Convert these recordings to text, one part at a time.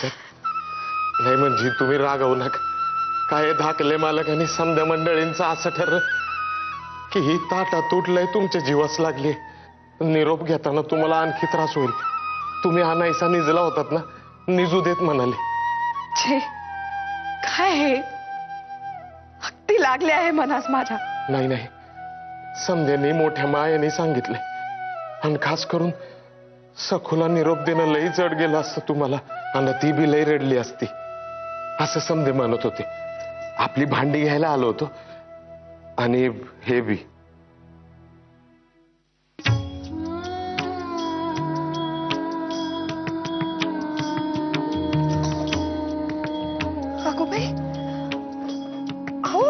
Sir नाही म्हणजे तुम्ही रागवू नका काय धाकले मालक आणि समध्या मंडळींचं असं ठरलं की ही ताटा तुटलंय तुमच्या जीवास लागली निरोप घेताना तुम्हाला आणखी त्रास होईल तुम्ही हा नाहीसा निजला होतात ना निजू देत म्हणाले छे काय हे हत्ती लागले आहे मनास माझ्या नाही नाही समध्याने मोठ्या मायाने सांगितले आणि खास करून सखूला निरोप देणं लई जड गेलं असतं तुम्हाला आणि ती बी लई रडली असती असं समधे म्हणत होते आपली भांडी घ्यायला आलो होतो आणि हे बी काकूबाई अहो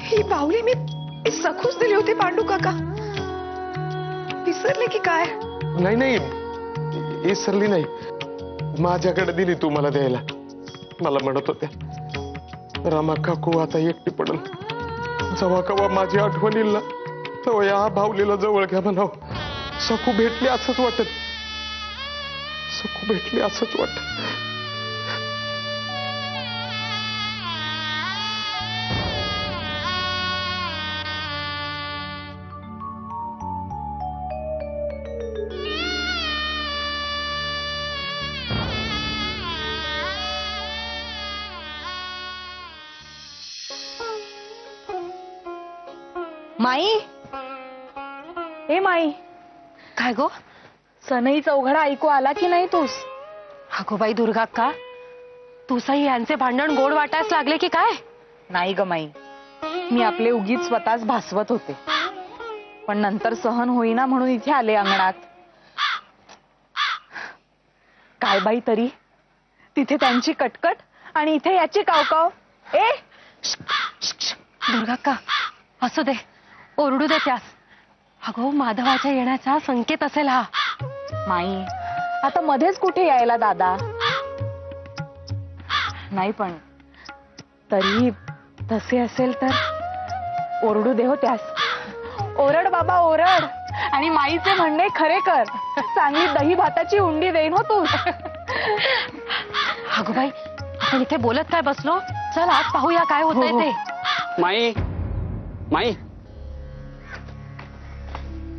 ही बाहुली मी सखूच दिली होती पांडू काका विसरले की काय नाही नाही विसरली नाही माझ्याकडे दिली तुम्हाला द्यायला मला म्हणत होत्या रामा काकू आता एकटी पडल जेव्हा कवा माझी आठवण येईल ना तेव्हा या भावलीला जवळ घ्या म्हणाव सखू भेटली असंच वाटत सखू भेटली असंच वाटत माई ए माई काय गो सनई चौघडा ऐकू आला की नाही तूस अगो बाई दुर्गा का तुझंही यांचे भांडण गोड वाटायच लागले की काय नाही ग माई मी आपले उगीच स्वतःच भासवत होते पण नंतर सहन होईना म्हणून इथे आले अंगणात काय बाई तरी तिथे त्यांची कटकट आणि इथे याची कावकाव ए दुर्गा का असू दे ओरडू दे त्यास अगो माधवाच्या येण्याचा संकेत असेल हा माई आता मध्येच कुठे यायला दादा नाही पण तरी तसे असेल तर ओरडू दे हो त्यास ओरड बाबा ओरड आणि माईचे म्हणणे खरे कर चांगली दही भाताची उंडी देईन हो तू अगो बाई आपण इथे बोलत काय बसलो चल आज पाहूया काय होतंय हो, हो. ते माई माई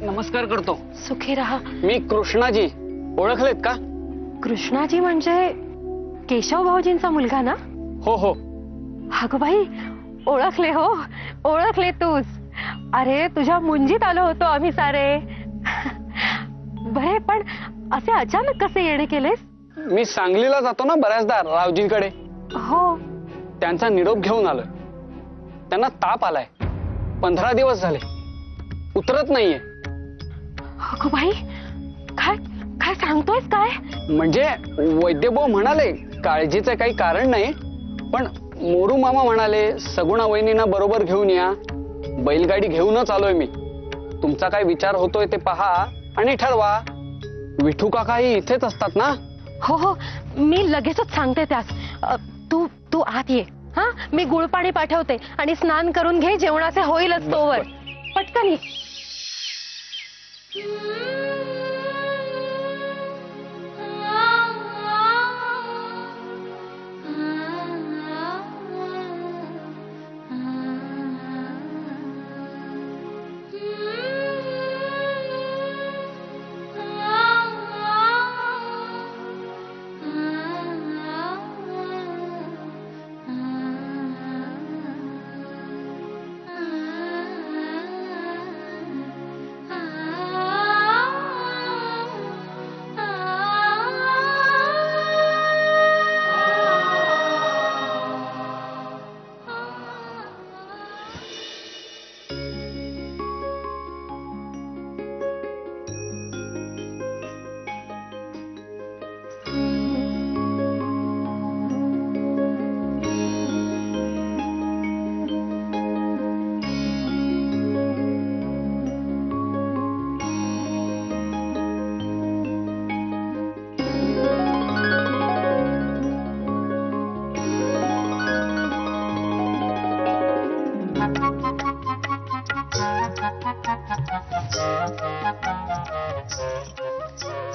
नमस्कार करतो सुखी राहा मी कृष्णाजी ओळखलेत का कृष्णाजी म्हणजे केशव भाऊजींचा मुलगा ना हो हो अगं बाई ओळखले हो ओळखले तूच अरे तुझ्या मुंजीत आलो होतो आम्ही सारे बरे पण असे अचानक कसे येणे केलेस मी सांगलीला जातो ना बऱ्याचदा रावजींकडे हो त्यांचा निरोप घेऊन आलोय त्यांना ताप आलाय 15 दिवस झाले उतरत नाहीये अगं बाई काय काय सांगतोयस काय म्हणजे वैद्यभाऊ म्हणाले काळजीचं काही कारण नाही पण मोरू मामा म्हणाले सगुणा वहिनींना बरोबर घेऊन या बैलगाडी घेऊनच आलोय मी तुमचा काय विचार होतोय ते पहा आणि ठरवा विठू काकाही इथेच असतात ना हो हो मी लगेचच सांगते त्यास तू तू आत ये हा मी गुळपाणी पाठवते आणि स्नान करून घे जेवणाचे होईलच तोवर पटकन ये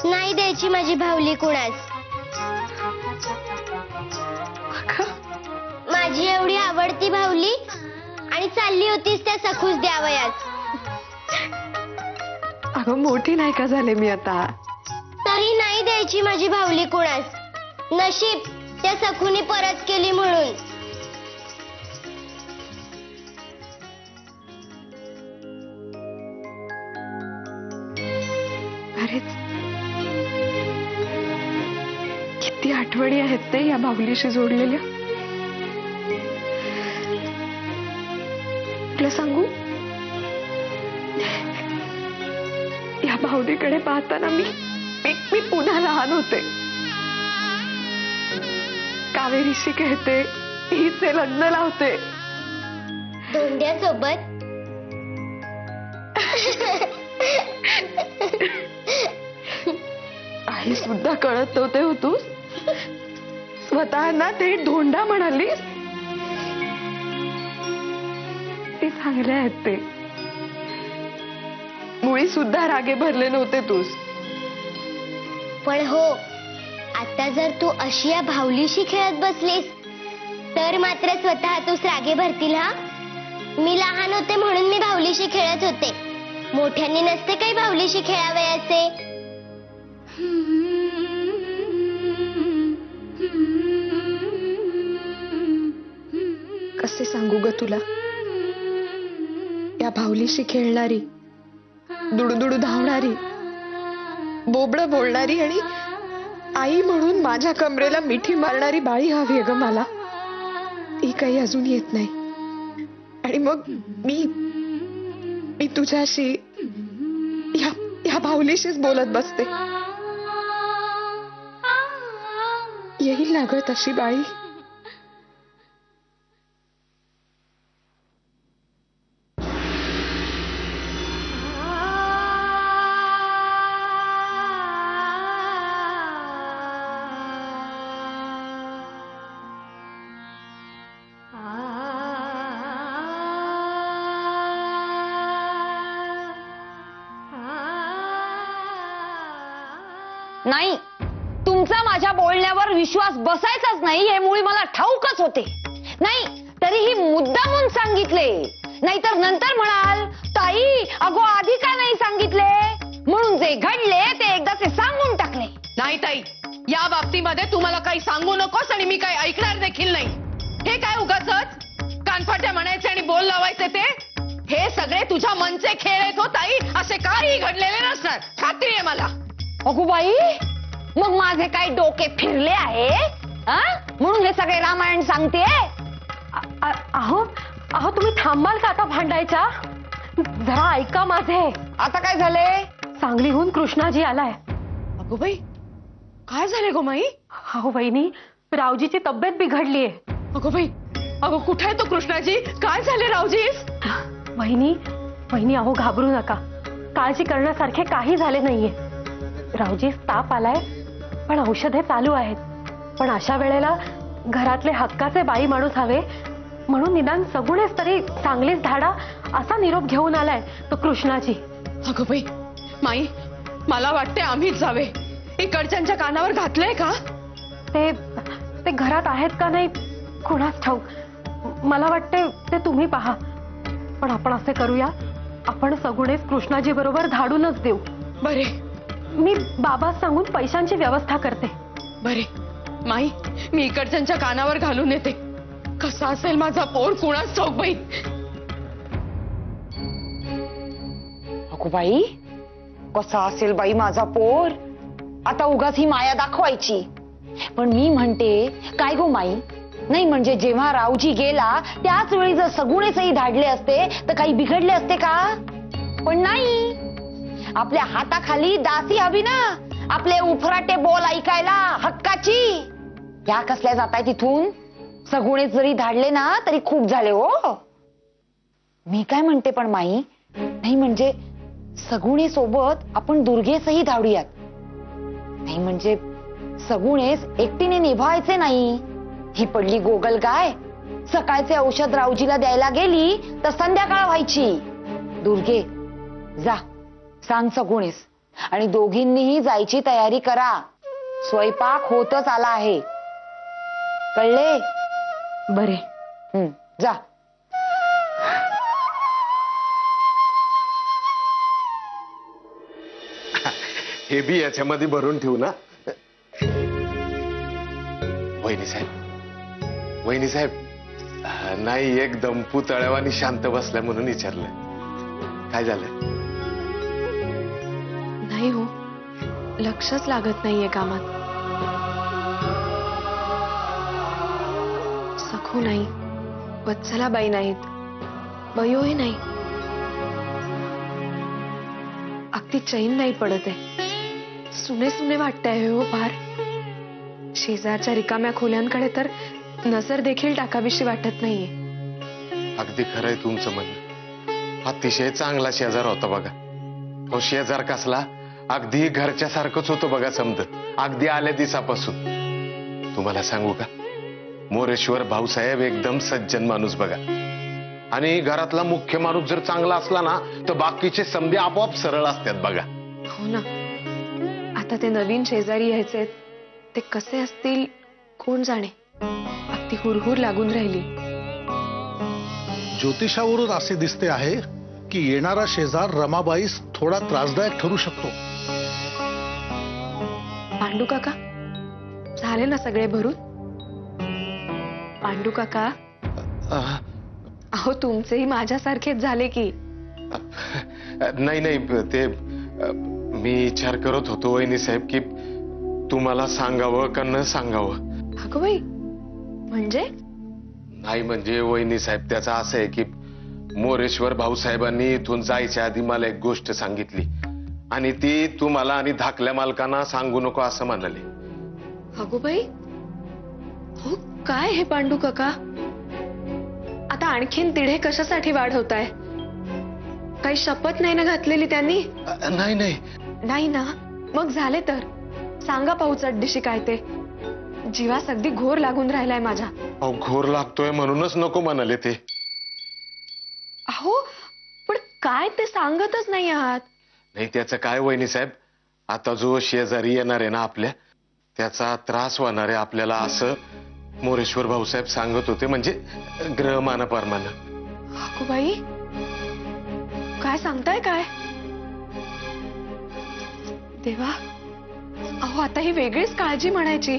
नाही द्यायची माझी भावली कुणाच माझी एवढी आवडती भावली आणि चालली होतीस त्या सखूस द्यावयास. अगं मोठी नाही का झाले मी आता. तरी नाही द्यायची माझी भावली कुणास. नशीब त्या सखूने परत केली म्हणून. अरेच किती आठवणी आहेत ते या बाहुलीशी जोडलेल्या. तुला सांगू, या बाहुलीकडे पाहताना मी पुन्हा लहान होते. कावेरीशी खेळते, हिचे लग्न लावते. धोंड्यासोबत. आई सुद्धा कळत नव्हते हो तू. स्वतःना ते धोंडा म्हणाली. ते चांगले आहेत ते. मुळी सुद्धा रागे भरले नव्हते तूच. पण हो, आता जर तू अशी या भावलीशी खेळत बसलीस तर मात्र स्वतः तूच रागे भरतील. हा, मी लहान होते म्हणून मी भावलीशी खेळत होते. मोठ्यांनी नसते काही भावलीशी खेळावयाचे. कसे सांगू ग तुला. या भावलीशी खेळणारी, दुडुदुडू धावणारी, बोबडं बोलणारी आणि आई म्हणून माझ्या कमरेला मिठी मारणारी बाळी हवी ग मला. ती काही अजून येत नाही. आणि मग मी तुझ्याशी या भावलीशीच बोलत बसते. येईल ना ग तशी बाळी. नाही, तुमचा माझ्या बोलण्यावर विश्वास बसायचाच नाही हे मुळी मला ठाऊकच होते. नाही तरीही मुद्दामून सांगितले. नाहीतर नंतर म्हणाल, ताई अगो आधी का नाही सांगितले. म्हणून जे घडले ते एकदाचे सांगून टाकले. नाही ताई, या बाबतीमध्ये तुम्हाला काही सांगू नकोस आणि मी काही ऐकणार देखील नाही. हे काय उगाचच कानफाट्या म्हणायचे आणि बोल लावायचे ते. हे सगळे तुझ्या मनचे खेळ आहेत हो ताई. असे काही घडलेले नसणार, खात्री आहे मला. अगो बाई, मग माझे काय डोके फिरले आहे हा? म्हणून हे सगळे रामायण सांगते. अहो अहो तुम्ही थांबाल का आता भांडायच्या. जरा ऐका माझे. आता काय झाले. सांगलीहून कृष्णाजी आलाय. अगो बाई, काय झाले गो माई. अहो वहिनी, रावजीची तब्येत बिघडलीये. अगो बाई, अगो कुठे आहे तो कृष्णाजी. काय झाले रावजीस. वहिनी अहो घाबरू नका. काळजी करण्यासारखे काही झाले नाहीये. रावजीस ताप आलाय पण औषधे चालू आहेत. पण अशा वेळेला घरातले हक्काचे बाई माणूस हवे म्हणून निदान सगुणेच तरी चांगलीच धाडा असा निरोप घेऊन आलाय तो कृष्णाजी. अगो बाई माई, मला वाटते आम्हीच जावे. इकडच्यांच्या कानावर घातलंय का. ते घरात आहेत का नाही कुणास ठाऊक. मला वाटते ते तुम्ही पहा. पण आपण असे करूया, आपण सगुणेच कृष्णाजी बरोबर धाडूनच देऊ. बरे, मी बाबा सांगून पैशांची व्यवस्था करते. बरे माई, मी इकडच्यांच्या कानावर घालून येते. कसा असेल माझा पोर कुणाच ठाऊक बाई. अगो बाई, कसा असेल बाई माझा पोर. आता उगाच ही माया दाखवायची. पण मी म्हणते काय गो माई, नाही म्हणजे जेव्हा रावजी गेला त्याच वेळी जर सगुणेचही धाडले असते तर काही बिघडले असते का. पण नाही, आपल्या हाताखाली दासी हवी ना. आपले उफराटे बोल ऐकायला हक्काची. या कसल्या जाताय तिथून. सगुणेच जरी धाडले ना तरी खूप झाले हो. मी काय म्हणते पण माई, नाही म्हणजे सगुणे सोबत आपण दुर्गेसही धाडूयात. नाही म्हणजे सगुणेस एकटीने निभावायचे नाही. ही पडली गोगल गाय. सकाळचे औषध रावजीला द्यायला गेली तर संध्याकाळ व्हायची. दुर्गे जा, सांग सगुणेस आणि दोघींनीही जायची तयारी करा. स्वयंपाक होतच आला आहे. कळले. बरे, जा. हे बी याच्यामध्ये भरून ठेवू ना. वहिनी साहेब, वहिनी साहेब, नाही एकदम पुतळ्यावानी शांत बसलाय म्हणून विचारलं. काय झालं? नाही हो, लक्षच लागत नाहीये कामात. सखू नाही, वत्सलाबाई नाहीत, बयोही नाही. अगदी चैन नाही पडत आहे. सुने सुने वाटतंय हो फार. शेजारच्या रिकाम्या खोल्यांकडे तर नजर देखील टाकावीशी वाटत नाहीये. अगदी खरंय तुमचं म्हणणं. अतिशय चांगला शेजार होता बघा. तो शेजार कसला, अगदी घरच्या सारखंच होतं बघा. समज अगदी आल्या दिवसापासून. तुम्हाला सांगू का, मोरेश्वर भाऊसाहेब एकदम सज्जन माणूस बघा. आणि घरातला मुख्य माणूस जर चांगला असला ना, तर बाकीचे समधे आपोआप सरळ असतात बघा. हो ना. आता ते नवीन शेजारी यायचे, ते कसे असतील कोण जाणे. अगदी हुरहुर लागून राहिली. ज्योतिषावरून असे दिसते आहे की येणारा शेजार रमाबाईस थोडा त्रासदायक ठरू शकतो. पांडू काका, झाले ना सगळे भरून? पांडू काका, अहो तुमचेही माझ्यासारखेच झाले की. नाही नाही, ते मी विचार करत होतो वहिनी साहेब की तुम्हाला सांगावं का न सांगावं. अगं बाई, म्हणजे? नाही म्हणजे वहिनी साहेब, त्याचं असं आहे की मोरेश्वर भाऊसाहेबांनी इथून जायच्या आधी मला एक गोष्ट सांगितली आणि ती तुम्हाला आणि धाकल्या मालकांना सांगू नको असं म्हणाले. अगो बाई, हो काय हे पांडू काका? आता आणखीन तिढे कशासाठी वाढवताय? काही शपथ नाही ना घातलेली त्यांनी? नाही नाही. नाही ना, मग झाले तर सांगा पाहू चड्डीशी काय ते. जीवास अगदी घोर लागून राहिलाय माझ्या. अहो घोर लागतोय म्हणूनच नको म्हणाले ते. अहो पण काय ते सांगतच नाही आहात. नाही त्याचं काय वहिनी साहेब, आता जो शेजारी येणार आहे ना आपल्या, त्याचा त्रास होणार आहे आपल्याला असं मोरेश्वर भाऊसाहेब सांगत होते. म्हणजे ग्रहमान परमान. अगो बाई, काय सांगताय काय? देवा, अहो आता ही वेगळीच काळजी म्हणायची.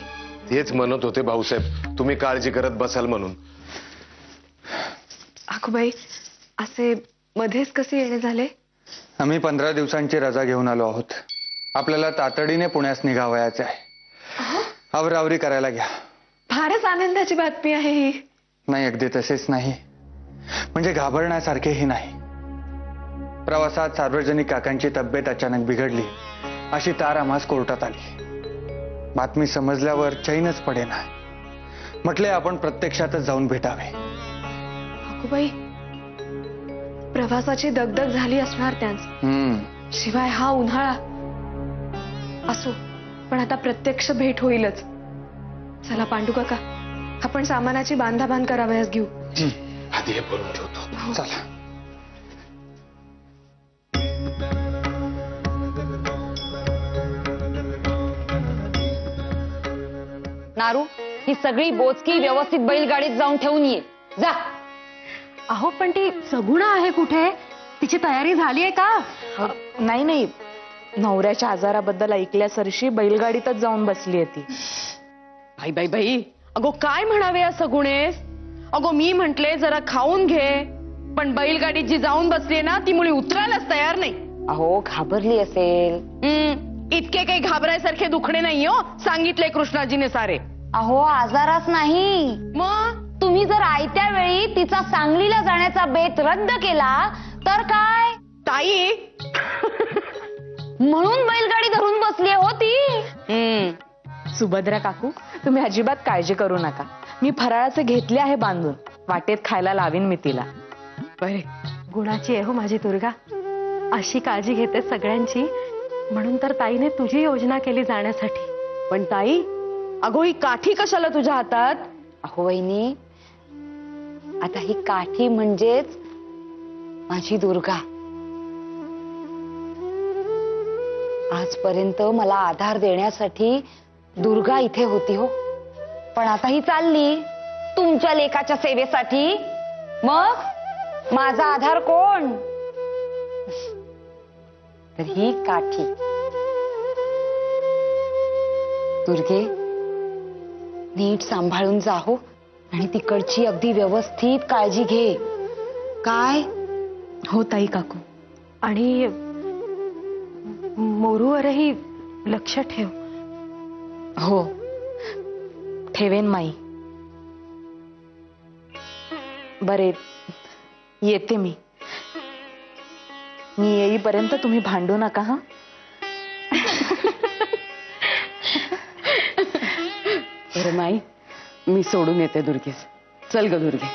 तेच म्हणत होते भाऊसाहेब, तुम्ही काळजी करत बसाल म्हणून. अगो बाई, असे मध्येच कसे येणे झाले? आम्ही 15 दिवसांची रजा घेऊन आलो आहोत. आपल्याला तातडीने पुण्यास निघावयाचे आहे. आवरावरी करायला घ्या. फारच आनंदाची बातमी आहे ही. नाही, अगदी तसेच नाही, म्हणजे घाबरण्यासारखेही नाही. प्रवासात सार्वजनिक काकांची तब्येत अचानक बिघडली अशी तार आम्हास कोर्टात आली. बातमी समजल्यावर चैनच पडेना. म्हटले आपण प्रत्यक्षातच जाऊन भेटावे. अगो बाई, प्रवासाची दगदग झाली असणार त्यांच. शिवाय हा उन्हाळा. असो, पण आता प्रत्यक्ष भेट होईलच. चला पांडू काका, आपण सामानाची बांधाबांध करावयास घेऊ. आधी हे करून ठेवतो. चला. नारू, ही सगळी बोचकी व्यवस्थित बैलगाडीत जाऊन ठेवून ये. जा. अहो पण ती सगुणा आहे कुठे? तिची तयारी झाली आहे का? नाही नाही, नवऱ्याच्या आजाराबद्दल ऐकल्यासरशी बैलगाडीतच जाऊन बसली आहे ती. बाई बाई बाई, अगो काय म्हणावे या सगुणेस? अगो मी म्हंटले जरा खाऊन घे, पण बैलगाडीत जी जाऊन बसली ना ती मुली उतरायलाच तयार नाही. अहो घाबरली असेल. इतके काही घाबरायसारखे दुखणे नाही हो, सांगितले कृष्णाजीने सारे. अहो आजाराच नाही, मग तुम्ही जर आयत्या वेळी तिचा सांगलीला जाण्याचा बेत रद्द केला तर काय? ताई म्हणून बैलगाडी धरून बसली होती. सुभद्रा काकू, तुम्ही अजिबात काळजी करू नका. मी फराळाचे घेतले आहे बांधून. वाटेत खायला लावीन मी तिला. बरे, गुणाची आहे हो माझी दुर्गा. अशी काळजी घेते सगळ्यांची, म्हणून तर ताईने तुझी योजना केली जाण्यासाठी. पण ताई, अगो ही काठी कशाला तुझ्या हातात? अहो वहिनी, आता ही काठी म्हणजेच माझी दुर्गा. आजपर्यंत मला आधार देण्यासाठी दुर्गा इथे होती हो, पण आता ही चालली. तुमच्या लेकाच्या सेवेसाठी. मग माझा आधार कोण? तर ही काठी. दुर्गे, नीट सांभाळून जा हो, आणि तिकडची अगदी व्यवस्थित काळजी घे. काय? हो ताई काकू. आणि मोरूवरही लक्ष ठेव. हो, ठेवेन माई. बरे, येते मी. मी येईपर्यंत तुम्ही भांडू नका हा. बरं माई, मी सोडून येते दुर्गेस. चल ग दुर्गे.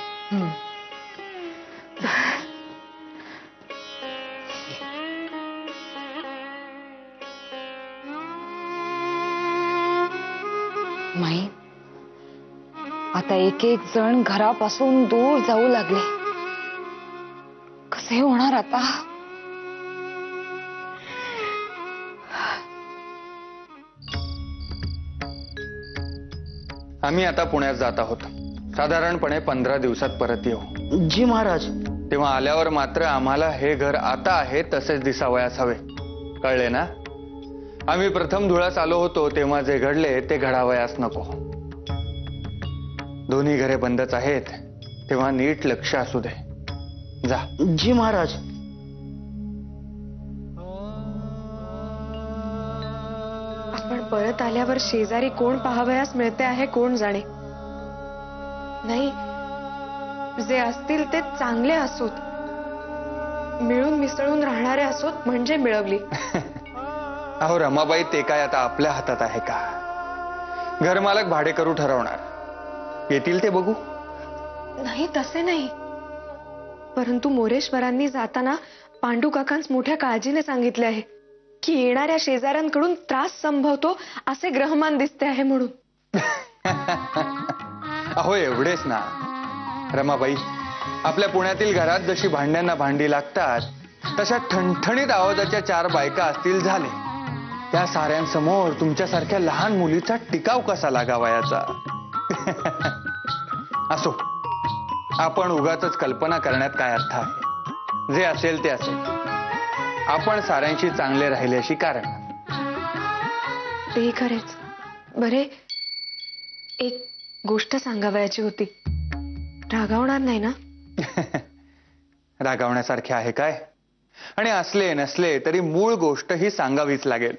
माई, आता एक एक जण घरापासून दूर जाऊ लागले. कसे होणार आता? आम्ही आता पुण्यात जात आहोत. साधारणपणे 15 दिवसात परत येऊ. जी महाराज. तेव्हा आल्यावर मात्र आम्हाला हे घर आता आहे तसेच दिसावयास हवे. कळले ना? आम्ही प्रथम धुळास आलो होतो तेव्हा जे घडले ते घडावयास नको. दोन्ही घरे बंदच आहेत, तेव्हा नीट लक्ष असू दे. जा. जी महाराज. आपण परत आल्यावर शेजारी कोण पाहावयास मिळते आहे कोण जाणे. नाही, जे असतील ते चांगले असोत, मिळून मिसळून राहणारे असोत म्हणजे मिळवली. अहो रमाबाई, ते काय आता आपल्या हातात आहे का? घरमालक भाडेकरू ठरवणार. येतील ते बघू. नाही, तसे नाही. परंतु मोरेश्वरांनी जाताना पांडू काकांस मोठ्या काळजीने सांगितले आहे की येणाऱ्या शेजाऱ्यांकडून त्रास संभवतो असे ग्रहमान दिसते आहे म्हणून. अहो एवढेच ना रमाबाई, आपल्या पुण्यातील घरात जशी भांड्यांना भांडी लागतात तशा ठणठणीत आवाजाच्या 4 बायका असतील झाले. त्या साऱ्यांसमोर तुमच्यासारख्या लहान मुलीचा टिकाव कसा लागावयाचा? असो, आपण उगाचच कल्पना करण्यात काय अर्थ आहे? जे असेल ते असेल. आपण साऱ्यांशी चांगले राहिल्याशी कारण. ते खरेच. बरे, एक गोष्ट सांगावयाची होती. रागावणार नाही ना? रागावण्यासारखे आहे काय? आणि असले नसले तरी मूळ गोष्ट ही सांगावीच लागेल.